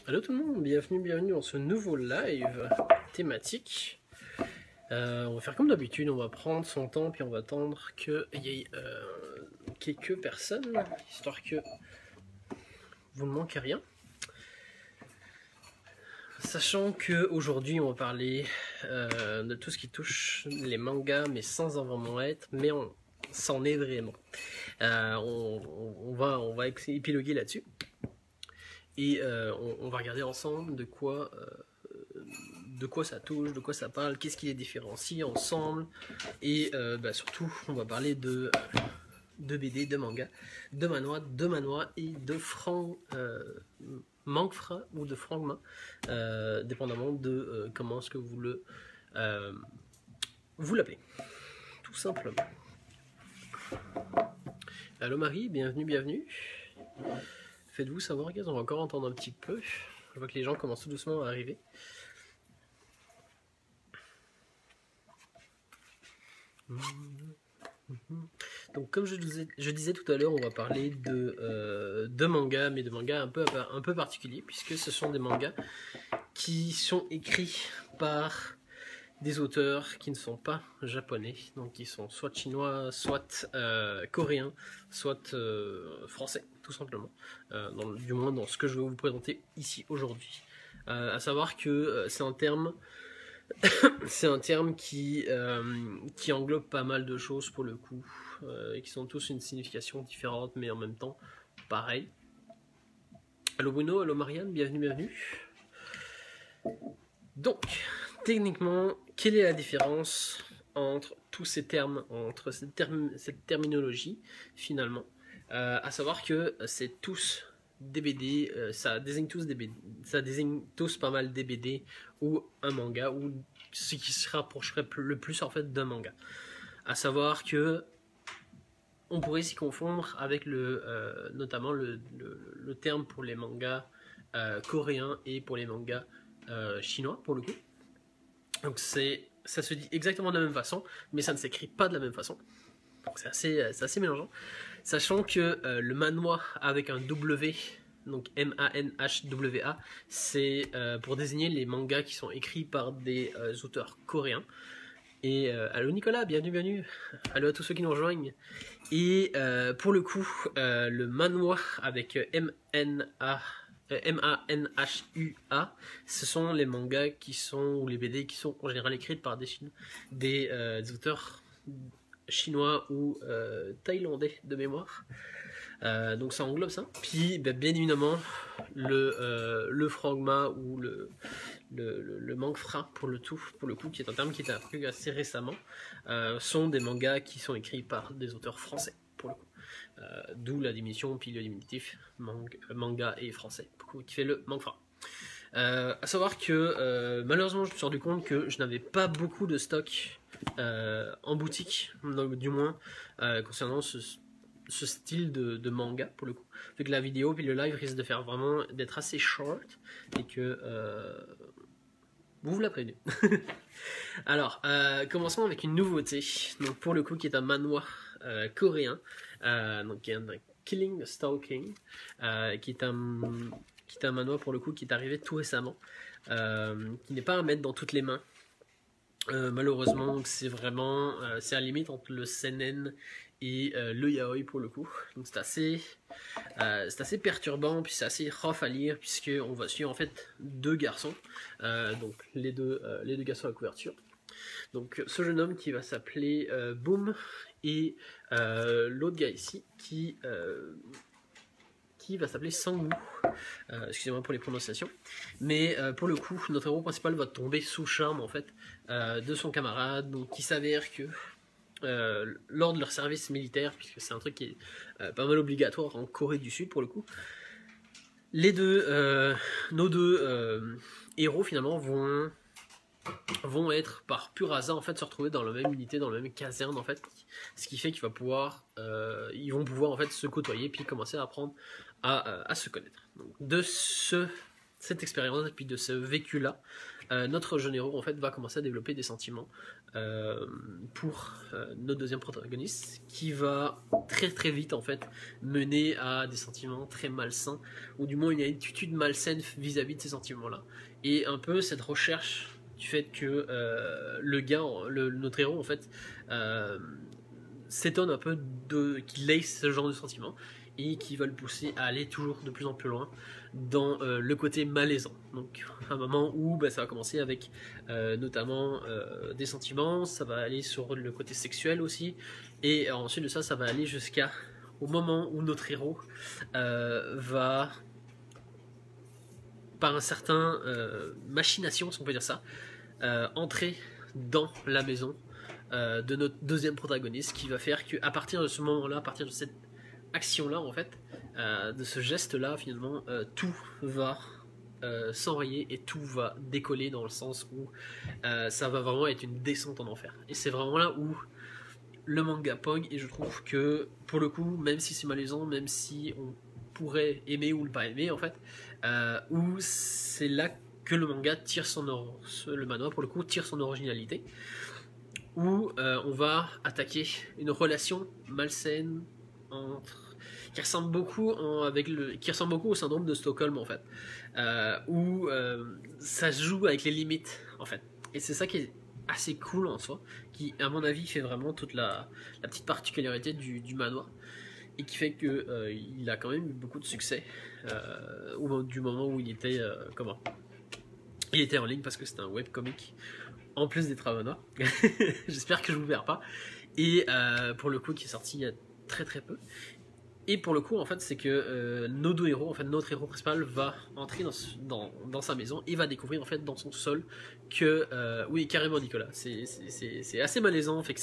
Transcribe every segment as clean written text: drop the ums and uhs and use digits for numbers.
Allô tout le monde, bienvenue dans ce nouveau live thématique. On va faire comme d'habitude, on va prendre son temps puis on va attendre qu'il y ait quelques personnes, histoire que vous ne manquez rien. Sachant qu'aujourd'hui on va parler de tout ce qui touche les mangas, mais sans en vraiment être, mais on s'en est vraiment. On va épiloguer là-dessus. Et on va regarder ensemble de quoi ça touche, de quoi ça parle, qu'est-ce qui les différencie ensemble. Et surtout, on va parler de BD, de manga, de manhwa et de mangfra ou de frangma, dépendamment de comment est-ce que vous l'appelez, tout simplement. Allô Marie, bienvenue. Faites-vous savoir, guys, on va encore entendre un petit peu. Je vois que les gens commencent tout doucement à arriver. Donc comme je disais tout à l'heure, on va parler de mangas, mais de mangas un peu particuliers, puisque ce sont des mangas qui sont écrits par des auteurs qui ne sont pas japonais, donc qui sont soit chinois, soit coréens, soit français, tout simplement, du moins dans ce que je vais vous présenter ici aujourd'hui. À savoir que c'est un terme qui englobe pas mal de choses pour le coup, et qui sont tous une signification différente, mais en même temps pareil. Allô Bruno, allô Marianne, bienvenue. Donc, techniquement, quelle est la différence entre tous ces termes, entre cette terminologie finalement, à savoir que c'est tous des BD, ça désigne tous pas mal des BD ou un manga, ou ce qui se rapprocherait le plus en fait d'un manga. À savoir que on pourrait s'y confondre avec notamment le terme pour les mangas coréens et pour les mangas chinois pour le coup. Donc ça se dit exactement de la même façon, mais ça ne s'écrit pas de la même façon. Donc c'est assez mélangeant. Sachant que le manhwa avec un W, donc M-A-N-H-W-A, c'est pour désigner les mangas qui sont écrits par des auteurs coréens. Et allô Nicolas, bienvenue. Allô à tous ceux qui nous rejoignent. Et pour le coup, le manhwa avec M-A-N-H-U-A, ce sont les mangas ou les BD qui sont en général écrites par des auteurs chinois ou thaïlandais de mémoire. Donc ça englobe ça. Puis bien évidemment le frangma ou le mangfra pour le coup, qui est un terme qui est apparu assez récemment, sont des mangas qui sont écrits par des auteurs français pour le coup. D'où la diminution, puis le diminutif manga et français, qui fait le mangfra. À savoir que malheureusement je me suis rendu compte que je n'avais pas beaucoup de stock en boutique, donc, du moins concernant ce style de manga pour le coup. Vu que la vidéo puis le live risque d'être assez short et que vous la prévenez. Alors, commençons avec une nouveauté, donc pour le coup qui est un manhwa coréen, donc qui est un Killing Stalking, qui est un manhwa pour le coup qui est arrivé tout récemment, qui n'est pas à mettre dans toutes les mains. Malheureusement, c'est vraiment c'est à la limite entre le seinen et le yaoi pour le coup. Donc c'est assez perturbant, puis c'est assez rough à lire, puisque on va suivre en fait deux garçons, donc les deux garçons à la couverture. Donc ce jeune homme qui va s'appeler Boom, et l'autre gars ici qui va s'appeler Sangwoo. Excusez-moi pour les prononciations. Mais pour le coup, notre héros principal va tomber sous charme en fait de son camarade, donc il s'avère que lors de leur service militaire, puisque c'est un truc qui est pas mal obligatoire en Corée du Sud pour le coup, nos deux héros finalement vont être par pur hasard en fait se retrouver dans la même unité, dans la même caserne en fait, ce qui fait qu'ils vont pouvoir en fait se côtoyer puis commencer à apprendre à se connaître. Donc, de cette expérience et puis de ce vécu là, notre jeune héros en fait va commencer à développer des sentiments pour notre deuxième protagoniste, qui va très très vite en fait mener à des sentiments très malsains, ou du moins une attitude malsaine vis-à-vis de ces sentiments-là, et un peu cette recherche du fait que notre héros en fait s'étonne un peu qu'il ait ce genre de sentiments, et qui va le pousser à aller toujours de plus en plus loin dans le côté malaisant. Donc un moment où ça va commencer avec notamment des sentiments, ça va aller sur le côté sexuel aussi, et ensuite de ça, ça va aller jusqu'à au moment où notre héros va, par un certain machination, si on peut dire ça, entrer dans la maison de notre deuxième protagoniste, qui va faire qu'à partir de ce moment-là, à partir de cette action-là, en fait, de ce geste-là, finalement, tout va s'enrayer et tout va décoller, dans le sens où ça va vraiment être une descente en enfer. Et c'est vraiment là où le manga pogne, et je trouve que, pour le coup, même si c'est malaisant, même si on pourrait aimer ou ne pas aimer, en fait, où c'est là que le manga tire le manhwa, pour le coup, tire son originalité, où on va attaquer une relation malsaine qui ressemble beaucoup au syndrome de Stockholm, en fait, où ça se joue avec les limites, en fait, et c'est ça qui est assez cool en soi, qui à mon avis fait vraiment toute la petite particularité du manhwa, et qui fait que il a quand même eu beaucoup de succès du moment où il était en ligne, parce que c'était un webcomic en plus d'être un manhwa. J'espère que je vous perds pas. Et pour le coup, qui est sorti il y a très très peu. Et pour le coup, en fait, c'est que nos deux héros, en fait, notre héros principal va entrer dans sa maison et va découvrir en fait dans son sol que oui, carrément, Nicolas, c'est assez malaisant. Fait que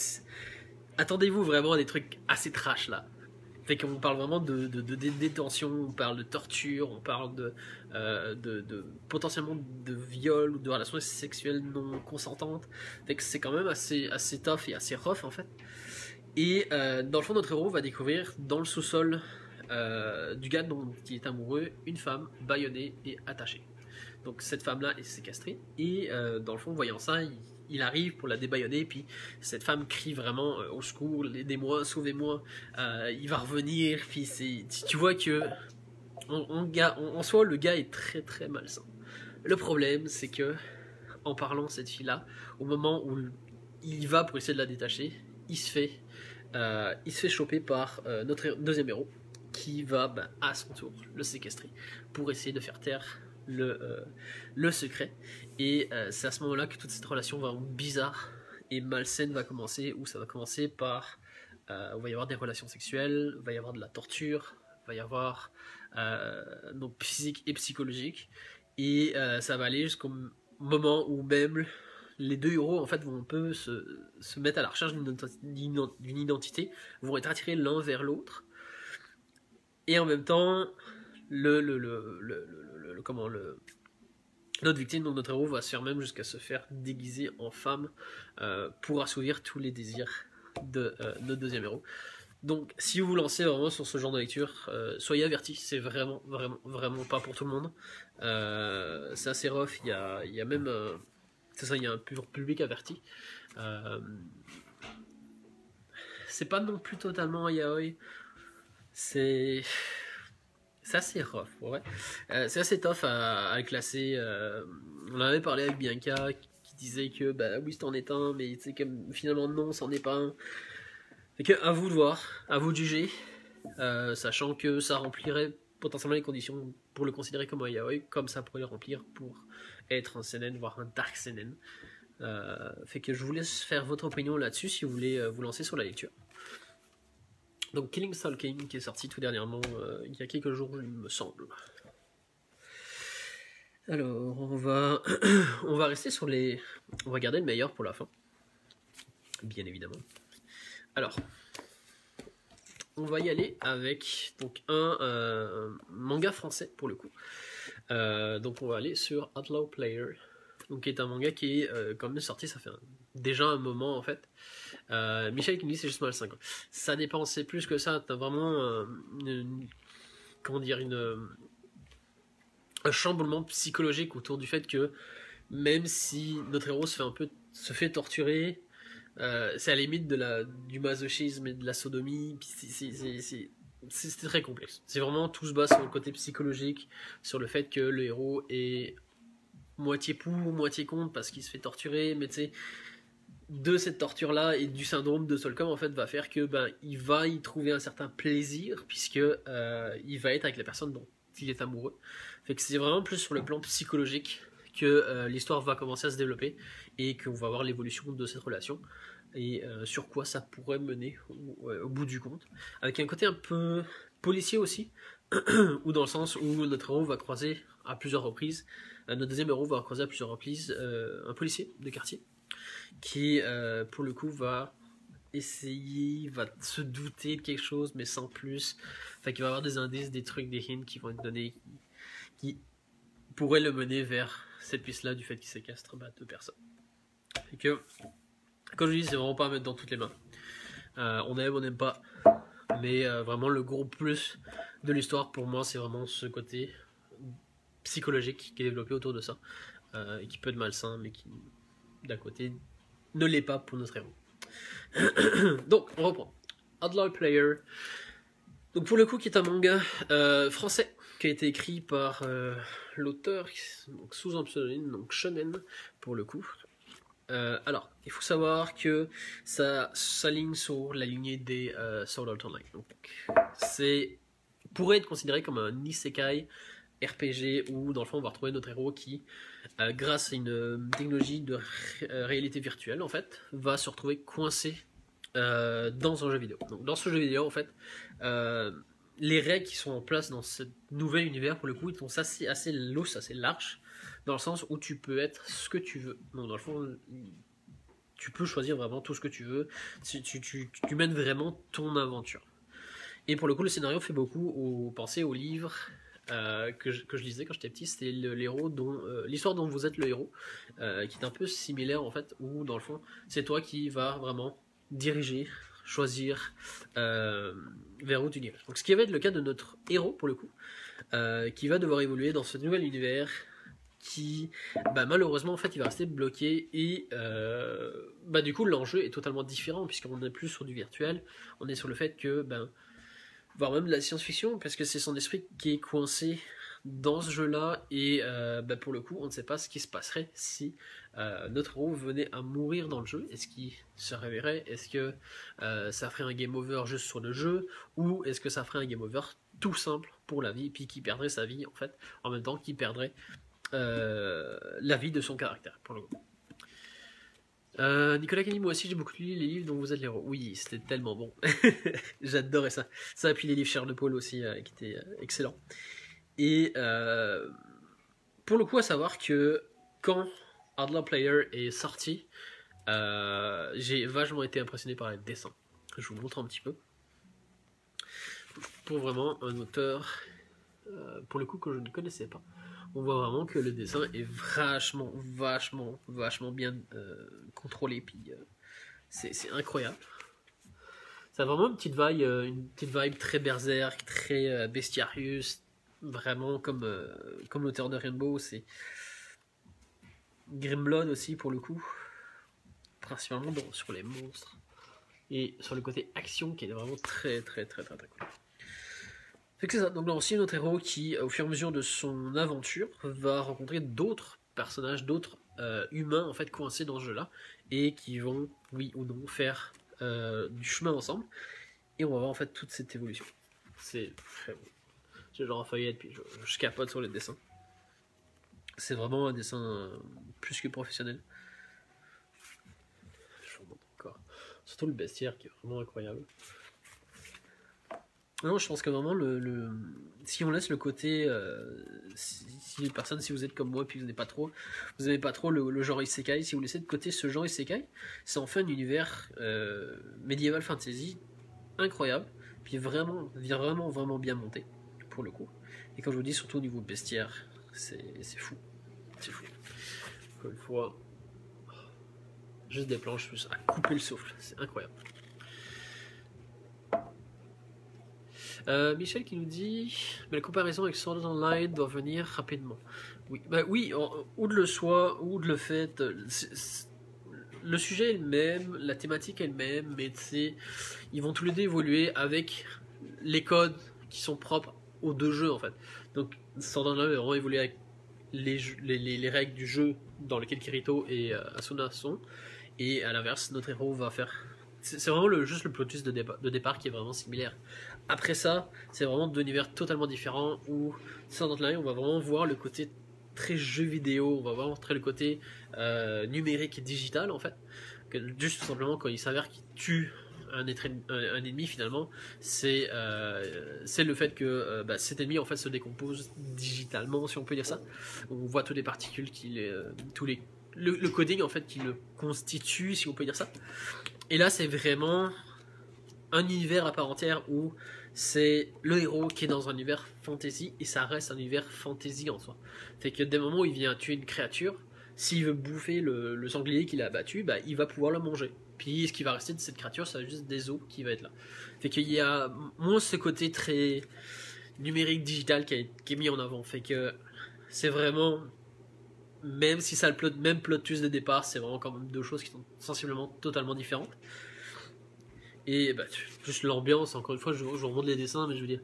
attendez-vous vraiment à des trucs assez trash là. Fait qu'on parle vraiment de détention, on parle de torture, on parle de potentiellement de viol ou de relations sexuelles non consentantes. Fait que c'est quand même assez tough et assez rough, en fait. Et dans le fond, notre héros va découvrir dans le sous-sol du gars dont il est amoureux une femme bâillonnée et attachée. Donc cette femme-là est séquestrée, et dans le fond, voyant ça, il arrive pour la débâillonner, puis cette femme crie vraiment au secours, aidez-moi, sauvez-moi, il va revenir, puis tu vois que en soi, le gars est très très malsain. Le problème, c'est que en parlant de cette fille-là, au moment où il va pour essayer de la détacher, il se fait choper par notre deuxième héros, qui va à son tour le séquestrer pour essayer de faire taire le secret. Et c'est à ce moment-là que toute cette relation vraiment bizarre et malsaine va commencer, où ça va commencer par il va y avoir des relations sexuelles, il va y avoir de la torture, il va y avoir donc physique et psychologique, et ça va aller jusqu'au moment où même les deux héros en fait vont un peu se mettre à la recherche d'une identité, vont être attirés l'un vers l'autre, et en même temps notre victime, donc notre héros, va se faire même jusqu'à se faire déguiser en femme pour assouvir tous les désirs de notre deuxième héros. Donc si vous vous lancez vraiment sur ce genre de lecture, soyez avertis, c'est vraiment vraiment pas pour tout le monde. C'est assez rough, il y a même c'est ça, il y a un public averti. C'est pas non plus totalement un yaoi, c'est assez rough, ouais. C'est assez tough à classer. On en avait parlé avec Bianca, qui disait que bah oui, c'en est un, mais finalement non, c'en est pas un. Fait que à vous de voir, à vous de juger, sachant que ça remplirait potentiellement les conditions pour le considérer comme un yaoi, comme ça pourrait le remplir pour être un seinen, voire un dark seinen. Fait que je vous laisse faire votre opinion là-dessus si vous voulez vous lancer sur la lecture. Donc Killing Stalking, qui est sorti tout dernièrement, il y a quelques jours, il me semble. Alors, on va rester sur les... On va garder le meilleur pour la fin, bien évidemment. Alors, on va y aller avec donc un manga français pour le coup. Donc on va aller sur Outlaw Player, donc qui est un manga qui est quand même sorti, ça fait déjà un moment en fait. Michel qui me dit c'est juste mal 5 ans. Ça dépensait plus que ça, t'as vraiment un chamboulement psychologique autour du fait que même si notre héros se fait torturer, c'est à la limite du masochisme et de la sodomie, c'est très complexe. C'est vraiment, tout se base sur le côté psychologique, sur le fait que le héros est moitié pour, moitié contre parce qu'il se fait torturer, mais tu sais, de cette torture-là et du syndrome de Stockholm, en fait, va faire que il va y trouver un certain plaisir, puisque il va être avec la personne dont il est amoureux. Fait que c'est vraiment plus sur le plan psychologique que l'histoire va commencer à se développer et qu'on va voir l'évolution de cette relation et sur quoi ça pourrait mener au bout du compte. Avec un côté un peu policier aussi, ou dans le sens où notre héros va croiser à plusieurs reprises, notre deuxième héros va croiser à plusieurs reprises un policier de quartier qui, pour le coup, va se douter de quelque chose, mais sans plus. Fait qu'il va avoir des indices, des trucs, des hints qui vont être donnés, qui pourraient le mener vers cette piste-là du fait qu'il séquestre deux personnes. Fait que, comme je dis, c'est vraiment pas à mettre dans toutes les mains. On aime, on n'aime pas. Mais vraiment, le gros plus de l'histoire, pour moi, c'est vraiment ce côté psychologique qui est développé autour de ça. Et qui peut être malsain, mais qui, d'un côté, ne l'est pas pour notre héros. Donc, on reprend. Outlaw Player. Donc, pour le coup, qui est un manga français, qui a été écrit par l'auteur, sous un pseudonyme, donc Shonen, pour le coup. Alors, il faut savoir que ça s'aligne sur la lignée des Sword Art Online. Donc, pourrait être considéré comme un isekai RPG où, dans le fond, on va retrouver notre héros qui, grâce à une technologie de réalité virtuelle, en fait, va se retrouver coincé dans un jeu vidéo. Donc, dans ce jeu vidéo, en fait, les règles qui sont en place dans ce nouvel univers, pour le coup, ils sont assez lousses, assez larges, dans le sens où tu peux être ce que tu veux. Donc, dans le fond, tu peux choisir vraiment tout ce que tu veux. Tu mènes vraiment ton aventure. Et pour le coup, le scénario fait beaucoup penser au livre que je lisais quand j'étais petit. C'était l'héros l'histoire dont vous êtes le héros, qui est un peu similaire en fait, où dans le fond, c'est toi qui vas vraiment diriger, choisir vers où tu irais. Donc, ce qui va être le cas de notre héros pour le coup, qui va devoir évoluer dans ce nouvel univers qui, malheureusement, en fait, il va rester bloqué et du coup, l'enjeu est totalement différent puisqu'on n'est plus sur du virtuel, on est sur le fait que, voire même de la science-fiction, parce que c'est son esprit qui est coincé dans ce jeu-là et pour le coup, on ne sait pas ce qui se passerait si notre héros venait à mourir dans le jeu. Est-ce qu'il se réveillerait? Est-ce que ça ferait un game over juste sur le jeu, ou est-ce que ça ferait un game over tout simple pour la vie, puis qu'il perdrait sa vie en fait, en même temps qu'il perdrait la vie de son caractère, pour le coup. Nicolas Kenny, moi aussi j'ai beaucoup lu les livres dont vous êtes l'héros. Oui, c'était tellement bon. J'adorais ça. Ça, et puis les livres Charles de Paul aussi, qui étaient excellents. Et pour le coup, à savoir que quand Outlaw Player est sorti, j'ai vachement été impressionné par les dessins. Je vous montre un petit peu. Pour vraiment un auteur, pour le coup, que je ne connaissais pas. On voit vraiment que le dessin est vachement bien contrôlé, puis c'est incroyable. Ça a vraiment une petite vibe très berserk, très bestiarius, vraiment comme l'auteur de Rainbow. C'est Grimlood aussi pour le coup, principalement sur les monstres et sur le côté action qui est vraiment très cool. Fait que c'est ça, donc là aussi notre héros qui, au fur et à mesure de son aventure, va rencontrer d'autres personnages, d'autres humains en fait coincés dans ce jeu-là, et qui vont, oui ou non, faire du chemin ensemble, et on va voir en fait toute cette évolution. C'est très beau. J'ai genre un feuillet, puis je capote sur les dessins. C'est vraiment un dessin plus que professionnel. Je vous montre encore. Surtout le bestiaire qui est vraiment incroyable. Non, je pense que vraiment, si on laisse le côté, si les personnes, si vous êtes comme moi, puis vous n'aimez pas trop le genre isekai, si vous laissez de côté ce genre isekai, c'est en fait un univers médiéval fantasy incroyable, puis vraiment bien monté, pour le coup. Et quand je vous dis, surtout au niveau bestiaire, c'est fou. C'est fou. Encore une fois, juste des planches à couper le souffle, c'est incroyable. Michel qui nous dit mais la comparaison avec Sword Art Online doit venir rapidement. Oui, bah oui, ou de le soit, ou de le fait. Le sujet est le même, la thématique est le même, mais ils vont tous les deux évoluer avec les codes qui sont propres aux deux jeux en fait. Donc Sword Art Online va vraiment évoluer avec les règles du jeu dans lequel Kirito et Asuna sont, et à l'inverse, notre héros va faire. C'est vraiment juste le plot twist de départ qui est vraiment similaire. Après ça, c'est vraiment deux univers totalement différents où Sword Art Online, on va vraiment voir le côté très jeu vidéo, on va voir très le côté numérique et digital en fait. Juste tout simplement quand il s'avère qu'il tue un ennemi finalement, c'est le fait que cet ennemi en fait se décompose digitalement, si on peut dire ça. On voit toutes les particules le coding en fait qui le constitue, si on peut dire ça. Et là c'est vraiment un univers à part entière où c'est le héros qui est dans un univers fantasy et ça reste un univers fantasy en soi. Fait que dès le moment où il vient tuer une créature, s'il veut bouffer le sanglier qu'il a abattu, bah, il va pouvoir le manger. Puis ce qui va rester de cette créature, ça va juste des os qui va être là. Fait qu'il y a moins ce côté très numérique, digital qui est mis en avant. Fait que c'est vraiment, même si ça a le même plot twist de départ, c'est vraiment quand même deux choses qui sont sensiblement totalement différentes. Et bah, juste l'ambiance, encore une fois, je vous remonte les dessins, mais je veux dire,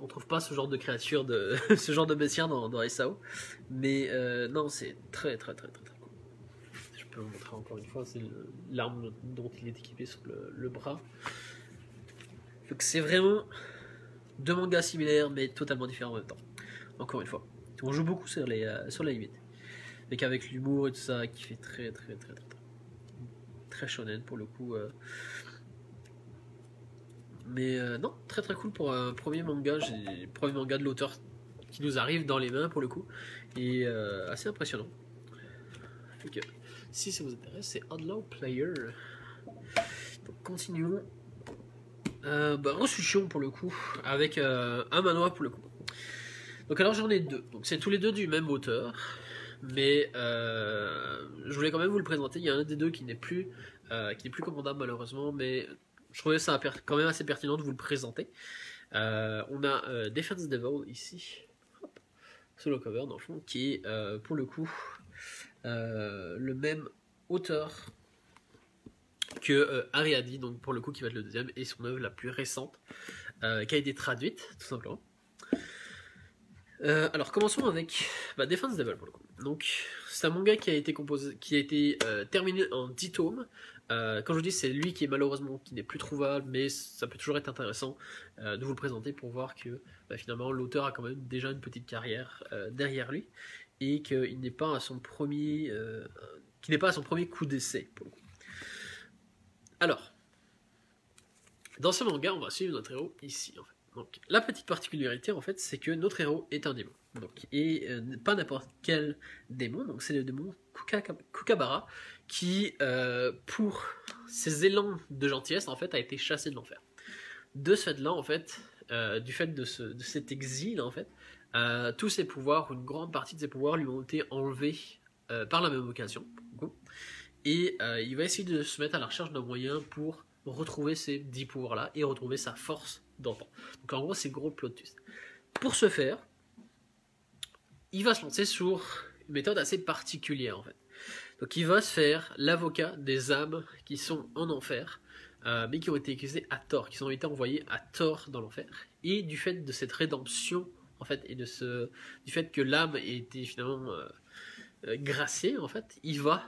on trouve pas ce genre de créature, ce genre de bestiaire dans SAO. Mais non, c'est très très très très très cool. Je peux vous montrer encore une fois, c'est l'arme dont il est équipé sur le bras. Donc c'est vraiment deux mangas similaires, mais totalement différents en même temps. Encore une fois, on joue beaucoup sur les limites. Mais qu'avec l'humour et tout ça, qui fait très très très très très, très shonen pour le coup. Mais non, très très cool pour un premier manga. J'ai le premier manga de l'auteur qui nous arrive dans les mains pour le coup. Et assez impressionnant. Donc, si ça vous intéresse, c'est Outlaw Player. Donc continuons. Resution pour le coup, avec un manoir pour le coup. Donc alors j'en ai deux. Donc c'est tous les deux du même auteur. Mais je voulais quand même vous le présenter. Il y a un des deux qui n'est plus commandable malheureusement, mais je trouvais ça quand même assez pertinent de vous le présenter. On a Defense Devil ici, hop, solo cover dans le fond, qui est pour le coup le même auteur que Ariadi, donc pour le coup qui va être le deuxième, et son œuvre la plus récente, qui a été traduite tout simplement. Alors commençons avec Defense Devil pour le coup. Donc c'est un manga qui a été terminé en 10 tomes. Quand je vous dis c'est lui qui est malheureusement qui n'est plus trouvable, mais ça peut toujours être intéressant de vous le présenter pour voir que finalement l'auteur a quand même déjà une petite carrière derrière lui et qu'il n'est pas à son premier coup d'essai pour le coup. Alors dans ce manga on va suivre notre héros ici en fait. Donc, la petite particularité en fait, c'est que notre héros est un démon. Donc, et pas n'importe quel démon. Donc, c'est le démon Kukabara qui, pour ses élans de gentillesse, en fait, a été chassé de l'enfer. De ce fait-là, en fait, du fait de cet exil, en fait, tous ses pouvoirs, ou une grande partie de ses pouvoirs, lui ont été enlevés par la même occasion. Et il va essayer de se mettre à la recherche d'un moyen pour retrouver ces 10 pouvoirs-là et retrouver sa force d'antan. Donc en gros, c'est gros plot twist. Pour ce faire, il va se lancer sur une méthode assez particulière en fait. Donc il va se faire l'avocat des âmes qui sont en enfer, mais qui ont été accusées à tort, qui ont été envoyées à tort dans l'enfer. Et du fait de cette rédemption en fait, et du fait que l'âme ait été finalement graciée en fait, il va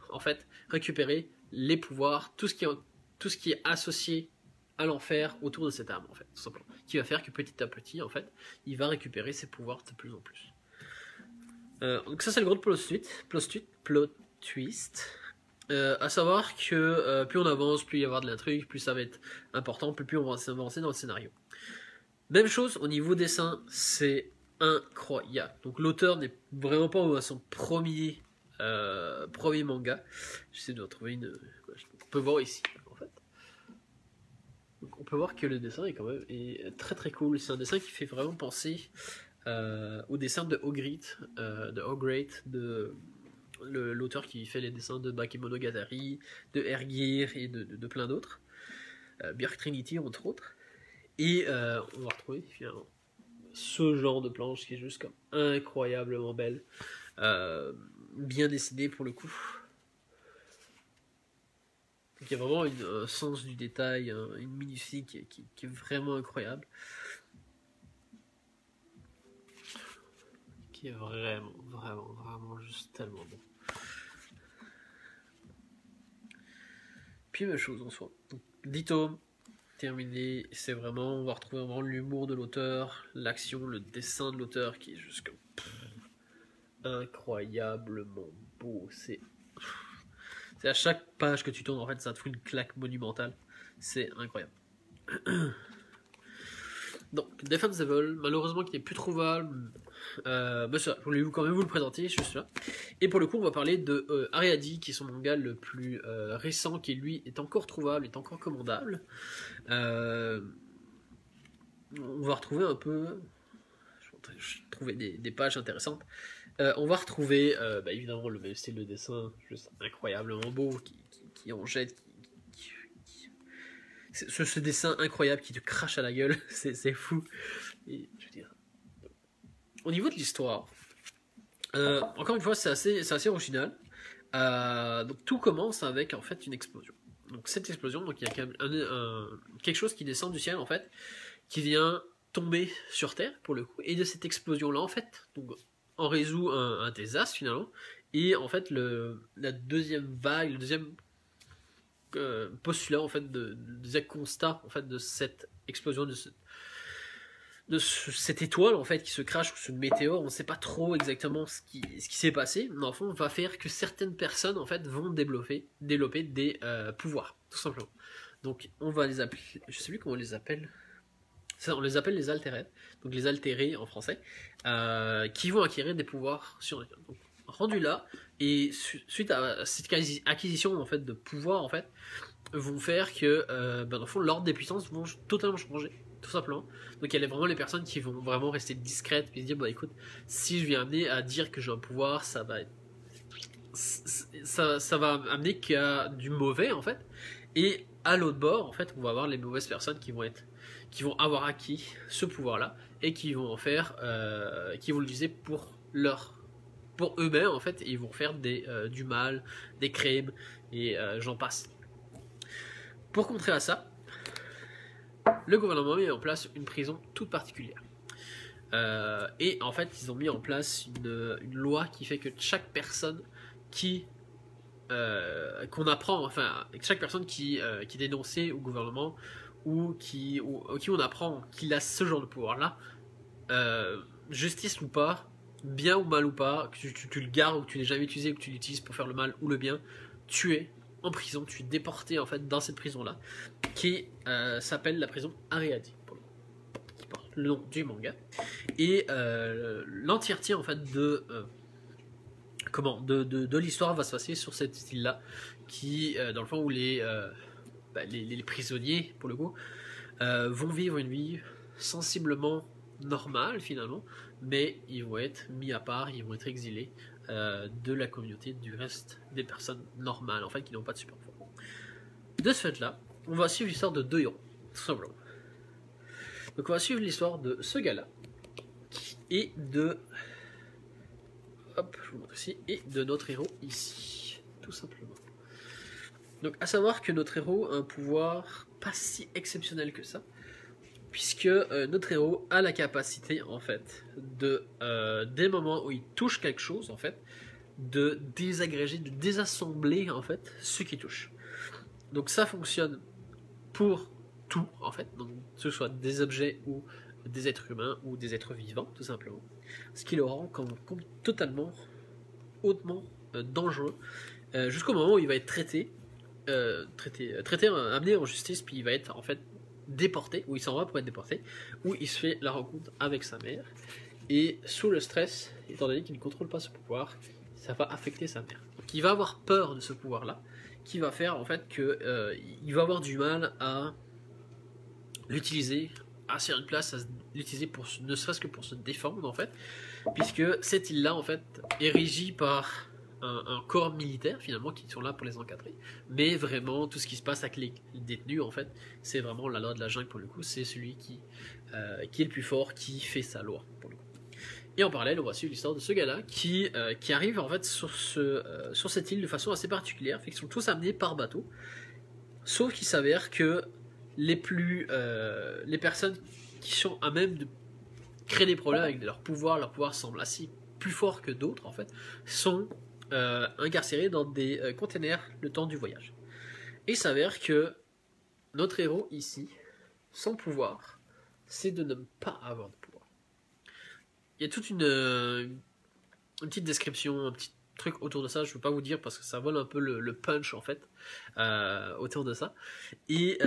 en fait récupérer les pouvoirs, tout ce qui est associé à l'enfer autour de cette âme en fait, tout simplement, qui va faire que petit à petit en fait, il va récupérer ses pouvoirs de plus en plus. Donc ça c'est le gros plot twist. À savoir que plus on avance, plus il va y avoir de l'intrigue, plus ça va être important, plus on va s'avancer dans le scénario. Même chose au niveau dessin, c'est incroyable. Donc l'auteur n'est vraiment pas à son premier manga. J'essaie de retrouver on peut voir ici. Donc on peut voir que le dessin est quand même très très cool. C'est un dessin qui fait vraiment penser au dessin de Ogreat, de l'auteur qui fait les dessins de Bakemonogatari, de Ergir et de plein d'autres. Björk Trinity entre autres. Et on va retrouver finalement ce genre de planche qui est juste comme incroyablement belle, bien dessinée pour le coup. Donc il y a vraiment un sens du détail, une minutie qui est vraiment incroyable. Qui est vraiment juste tellement bon. Puis même chose en soi. Donc, 10 tomes, terminé, c'est vraiment, on va retrouver vraiment l'humour de l'auteur, l'action, le dessin de l'auteur qui est juste comme incroyablement beau. C'est à chaque page que tu tournes, en fait, ça te fout une claque monumentale. C'est incroyable. Donc, Defensible, malheureusement qui n'est plus trouvable. Mais ça, je voulais quand même vous le présenter, juste là. Et pour le coup, on va parler de Ariadne, qui est son manga le plus récent, qui lui est encore trouvable, est encore commandable. On va retrouver un peu. Je vais trouver des pages intéressantes. On va retrouver évidemment le même style de dessin, juste incroyablement beau, qui en jette, ce dessin incroyable qui te crache à la gueule, c'est fou. Et, je veux dire, au niveau de l'histoire, encore une fois, c'est assez original. Donc tout commence avec en fait une explosion. Donc cette explosion, donc il y a quand même quelque chose qui descend du ciel en fait, qui vient tomber sur Terre pour le coup, et de cette explosion là en fait, donc on résout un désastre finalement, et en fait la deuxième vague, le deuxième postulat en fait, deuxième constat en fait de cette explosion de cette étoile en fait qui se crache, ou ce météore, on ne sait pas trop exactement ce qui s'est passé, mais en fait on va faire que certaines personnes en fait vont développer des pouvoirs, tout simplement. Donc on va les appeler, je sais plus comment on les appelle, on les appelle les altérés, donc les altérés en français, qui vont acquérir des pouvoirs surnaturels. Donc, rendu là, et suite à cette acquisition en fait de pouvoirs en fait, vont faire que dans le fond l'ordre des puissances vont totalement changer, tout simplement. Donc il y a vraiment les personnes qui vont vraiment rester discrètes et se dire écoute, si je viens amener à dire que j'ai un pouvoir, ça va amener qu'à du mauvais en fait, et à l'autre bord en fait on va avoir les mauvaises personnes qui vont avoir acquis ce pouvoir là et qui vont en faire qui vont l'utiliser pour eux-mêmes en fait, et ils vont faire du mal, des crimes, et j'en passe. Pour contrer à ça, le gouvernement a mis en place une prison toute particulière. Et en fait, ils ont mis en place une loi qui fait que chaque personne qu'on apprend, enfin, chaque personne qui est dénoncée au gouvernement, ou qui on apprend qu'il a ce genre de pouvoir-là, justice ou pas, bien ou mal ou pas, que tu le gardes ou que tu l'aies jamais utilisé, ou que tu l'utilises pour faire le mal ou le bien, tu es en prison, tu es déporté en fait dans cette prison-là, qui s'appelle la prison Ariadne, qui porte le nom du manga. Et l'entièreté en fait de l'histoire va se passer sur cette île-là, qui dans le fond où les prisonniers pour le coup vont vivre une vie sensiblement normale finalement, mais ils vont être mis à part, ils vont être exilés de la communauté du reste des personnes normales en fait qui n'ont pas de super pouvoir. De ce fait là, on va suivre l'histoire de deux héros, tout simplement. Donc on va suivre l'histoire de ce gars-là et de je vous montre ici, et de notre héros ici, tout simplement. Donc à savoir que notre héros a un pouvoir pas si exceptionnel que ça, puisque notre héros a la capacité en fait de dès le moment où il touche quelque chose en fait, de désagréger, de désassembler en fait ce qui touche. Donc ça fonctionne pour tout en fait, donc que ce soit des objets ou des êtres humains ou des êtres vivants tout simplement, ce qui le rend comme totalement hautement dangereux jusqu'au moment où il va être amené en justice, puis il va être en fait déporté, ou il s'en va pour être déporté, où il se fait la rencontre avec sa mère, et sous le stress, étant donné qu'il ne contrôle pas ce pouvoir, ça va affecter sa mère. Donc il va avoir peur de ce pouvoir là, qui va faire en fait que il va avoir du mal à l'utiliser, à se faire une place, à l'utiliser pour ne serait-ce que pour se défendre en fait, puisque cette île là en fait est régie par un corps militaire finalement qui sont là pour les encadrer, mais vraiment tout ce qui se passe avec les détenus en fait, c'est vraiment la loi de la jungle pour le coup, c'est celui qui est le plus fort qui fait sa loi pour le coup. Et en parallèle, on va suivre l'histoire de ce gars-là qui arrive en fait sur cette île de façon assez particulière, fait qu'ils sont tous amenés par bateau, sauf qu'il s'avère que les personnes qui sont à même de créer des problèmes avec leur pouvoir semble assez plus fort que d'autres en fait, sont incarcérés dans des containers le temps du voyage. Et il s'avère que notre héros ici, son pouvoir, c'est de ne pas avoir de pouvoir. Il y a toute une petite description, un petit truc autour de ça, je ne veux pas vous dire parce que ça vole un peu le punch en fait, autour de ça. Et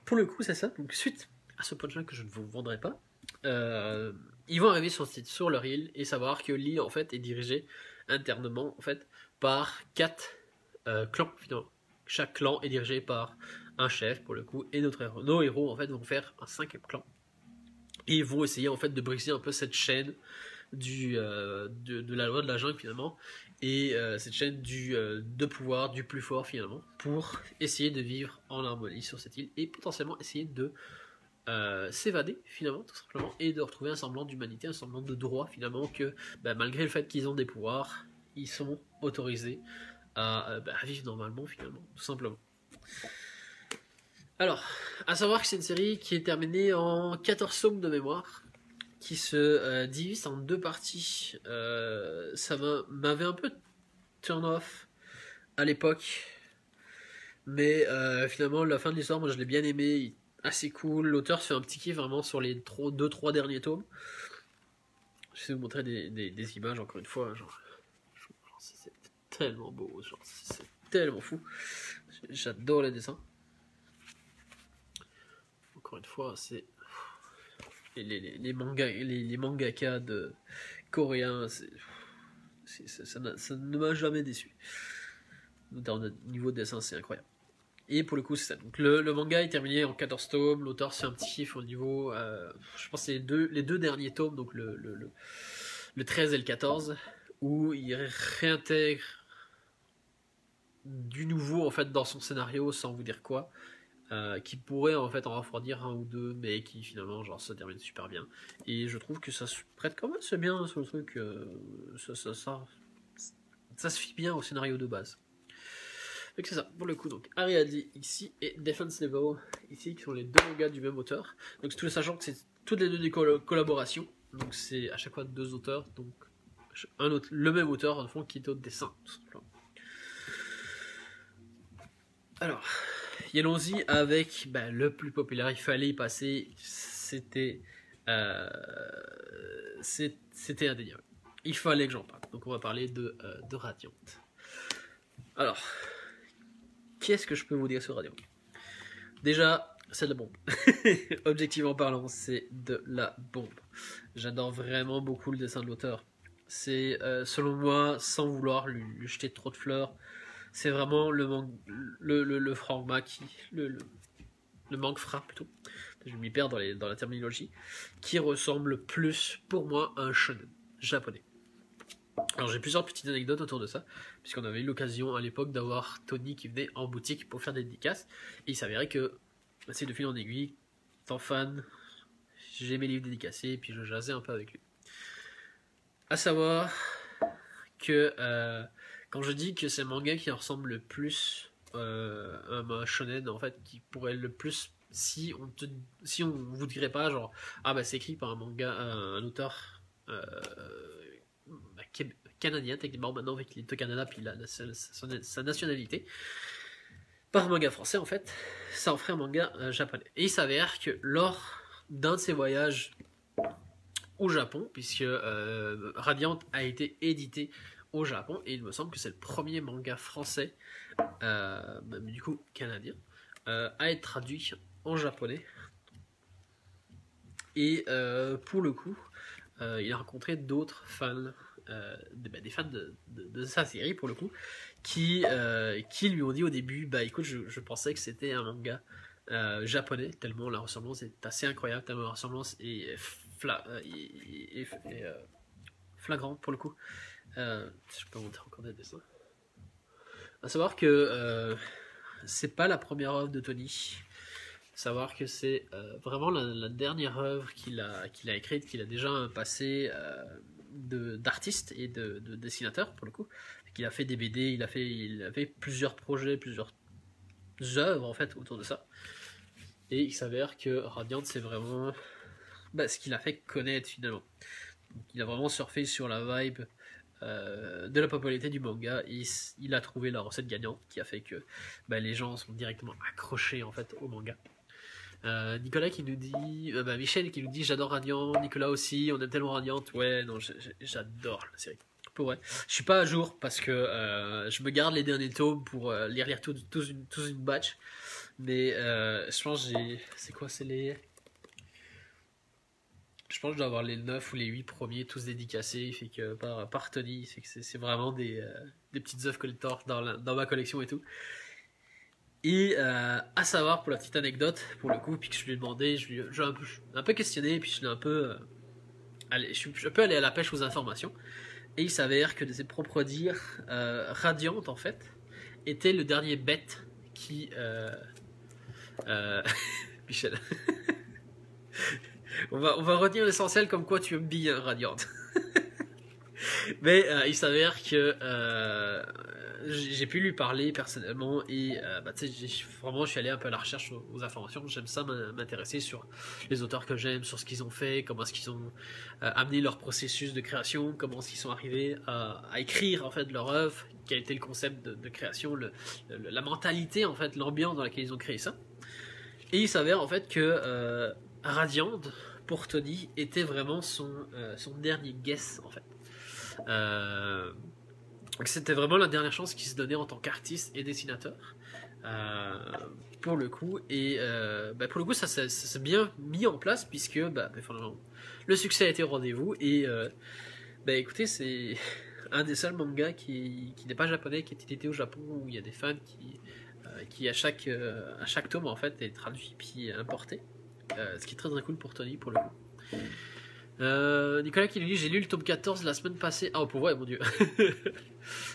pour le coup, c'est ça. Donc suite à ce punch-là que je ne vous vendrai pas, ils vont arriver sur leur île et savoir que l'île en fait est dirigée internement en fait par 4 clans finalement. Chaque clan est dirigé par un chef pour le coup et nos héros en fait vont faire un 5e clan et ils vont essayer en fait de briser un peu cette chaîne de la loi de la jungle finalement et cette chaîne de pouvoir du plus fort finalement pour essayer de vivre en harmonie sur cette île et potentiellement essayer de s'évader finalement tout simplement et de retrouver un semblant d'humanité, un semblant de droit finalement que malgré le fait qu'ils ont des pouvoirs, ils sont autorisés à vivre normalement finalement tout simplement. Alors, à savoir que c'est une série qui est terminée en 14 tomes de mémoire qui se divise en 2 parties. Ça m'avait un peu turn off à l'époque, mais finalement la fin de l'histoire moi je l'ai bien aimé, assez cool. L'auteur se fait un petit kiff vraiment sur les 2-3 derniers tomes. Je vais vous montrer des images encore une fois. Genre c'est tellement beau, genre c'est tellement fou. J'adore les dessins. Encore une fois, c'est les mangaka coréens, ça ne m'a jamais déçu. Niveau de dessin, c'est incroyable. Et pour le coup, c'est ça. Donc le manga est terminé en 14 tomes. L'auteur se fait un petit kiff au niveau. Je pense que c'est les deux derniers tomes, donc le 13 et le 14, où il réintègre du nouveau en fait dans son scénario, sans vous dire quoi, qui pourrait en fait en refroidir un ou deux, mais qui finalement genre se termine super bien. Et je trouve que ça se prête quand même assez bien sur le truc. Ça se fit bien au scénario de base. Donc c'est ça, pour le coup, donc Ariadne ici et Defense Level ici, qui sont les 2 mangas du même auteur. Donc tout en sachant que c'est toutes les 2 des collaborations, donc c'est à chaque fois 2 auteurs, donc le même auteur en fond qui est au dessin, tout simplement. Alors, allons-y avec le plus populaire, il fallait y passer, c'était indéniable. Il fallait que j'en parle, donc on va parler de Radiant. Alors, qu'est-ce que je peux vous dire sur Radiant? Déjà, c'est de la bombe. Objectivement parlant, c'est de la bombe. J'adore vraiment beaucoup le dessin de l'auteur. C'est, selon moi, sans vouloir lui jeter trop de fleurs, c'est vraiment le mangfra plutôt. Je m'y perds dans la terminologie, qui ressemble plus pour moi à un shonen japonais. Alors j'ai plusieurs petites anecdotes autour de ça, puisqu'on avait eu l'occasion à l'époque d'avoir Tony qui venait en boutique pour faire des dédicaces, et il s'avérait que c'est de fil en aiguille, étant fan, j'ai mes livres dédicacés, et puis je jasais un peu avec lui. À savoir que quand je dis que c'est un manga qui ressemble le plus à un shonen, en fait, qui pourrait le plus, si on vous dirait pas genre c'est écrit par un auteur canadien techniquement maintenant avec l'île de Canada puis sa nationalité, par un manga français en fait, ça en ferait un manga japonais. Et il s'avère que lors d'un de ses voyages au Japon, puisque Radiant a été édité au Japon, et il me semble que c'est le premier manga français, du coup canadien, à être traduit en japonais. Et pour le coup, il a rencontré d'autres fans, des fans de sa série pour le coup, qui lui ont dit au début, écoute, je pensais que c'était un manga japonais, tellement la ressemblance est assez incroyable, tellement la ressemblance est flagrant pour le coup. Je peux montrer encore des dessins. À savoir que c'est pas la première œuvre de Tony. Savoir que c'est vraiment la dernière œuvre qu'il a écrite, qu'il a déjà un passé d'artiste et de dessinateur pour le coup. Il a fait des BD, il a fait plusieurs projets, plusieurs œuvres en fait autour de ça. Et il s'avère que Radiant c'est vraiment ce qu'il a fait connaître finalement. Donc, il a vraiment surfé sur la vibe de la popularité du manga et il a trouvé la recette gagnante qui a fait que les gens sont directement accrochés en fait au manga. Nicolas qui nous dit, Michel qui nous dit j'adore Radiant, Nicolas aussi, on aime tellement Radiant, ouais non j'adore la série. Pour vrai. Je suis pas à jour parce que je me garde les derniers tomes pour lire tous une batch, mais je pense c'est quoi, c'est les... Je pense que je dois avoir les 9 ou les 8 premiers tous dédicacés, fait que par Tony, fait que c'est vraiment des petites œuvres collector dans ma collection et tout. Et à savoir, pour la petite anecdote, pour le coup, puis que je lui ai demandé, je l'ai un peu questionné, puis je l'ai un peu... je peux aller à la pêche aux informations. Et il s'avère que de ses propres dires, Radiant, en fait, était le dernier bête qui... Michel. on va retenir l'essentiel comme quoi tu aimes bien Radiant. Mais il s'avère que j'ai pu lui parler personnellement et vraiment je suis allé un peu à la recherche aux informations. J'aime ça m'intéresser sur les auteurs que j'aime, sur ce qu'ils ont fait, comment est-ce qu'ils ont amené leur processus de création, comment est-ce qu'ils sont arrivés à écrire en fait leur œuvre, quel était le concept de création, la mentalité en fait, l'ambiance dans laquelle ils ont créé ça. Et il s'avère en fait que Radiant pour Tony était vraiment son dernier guess en fait. C'était vraiment la dernière chance qu'il se donnait en tant qu'artiste et dessinateur pour le coup, et pour le coup ça s'est bien mis en place puisque le succès a été au rendez-vous et écoutez, c'est un des seuls mangas qui n'est pas japonais, qui est édité au Japon, où il y a des fans qui à chaque tome en fait est traduit puis importé, ce qui est très très cool pour Tony pour le coup. Nicolas qui nous dit j'ai lu le tome 14 la semaine passée. Ah, pour vrai, mon dieu.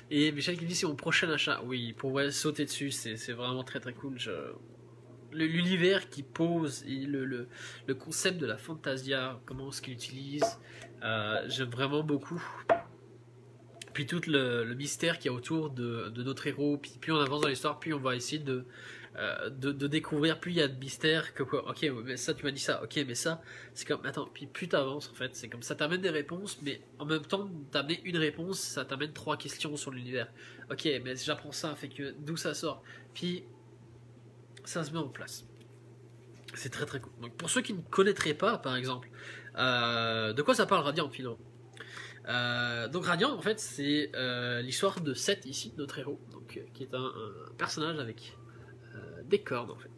Et Michel qui nous dit c'est mon prochain achat. Oui, pour vrai, sauter dessus, c'est vraiment très très cool. L'univers qui pose et le concept de la fantasia, comment est-ce qu'il utilise, j'aime vraiment beaucoup. Puis tout le mystère qu'il y a autour de notre héros. Puis plus on avance dans l'histoire, plus on va essayer de découvrir, plus il y a de mystères que quoi. Ok, mais ça tu m'as dit ça, ok, mais ça c'est comme, attends, puis plus t'avances en fait, c'est comme ça t'amène des réponses, mais en même temps t'amènes une réponse, ça t'amène 3 questions sur l'univers. Ok, mais j'apprends ça, fait que d'où ça sort, puis ça se met en place. C'est très très cool. Donc pour ceux qui ne connaîtraient pas, par exemple, de quoi ça parle Radiant finalement. Donc Radiant en fait c'est l'histoire de Seth ici, notre héros, donc qui est un personnage avec des cordes en fait.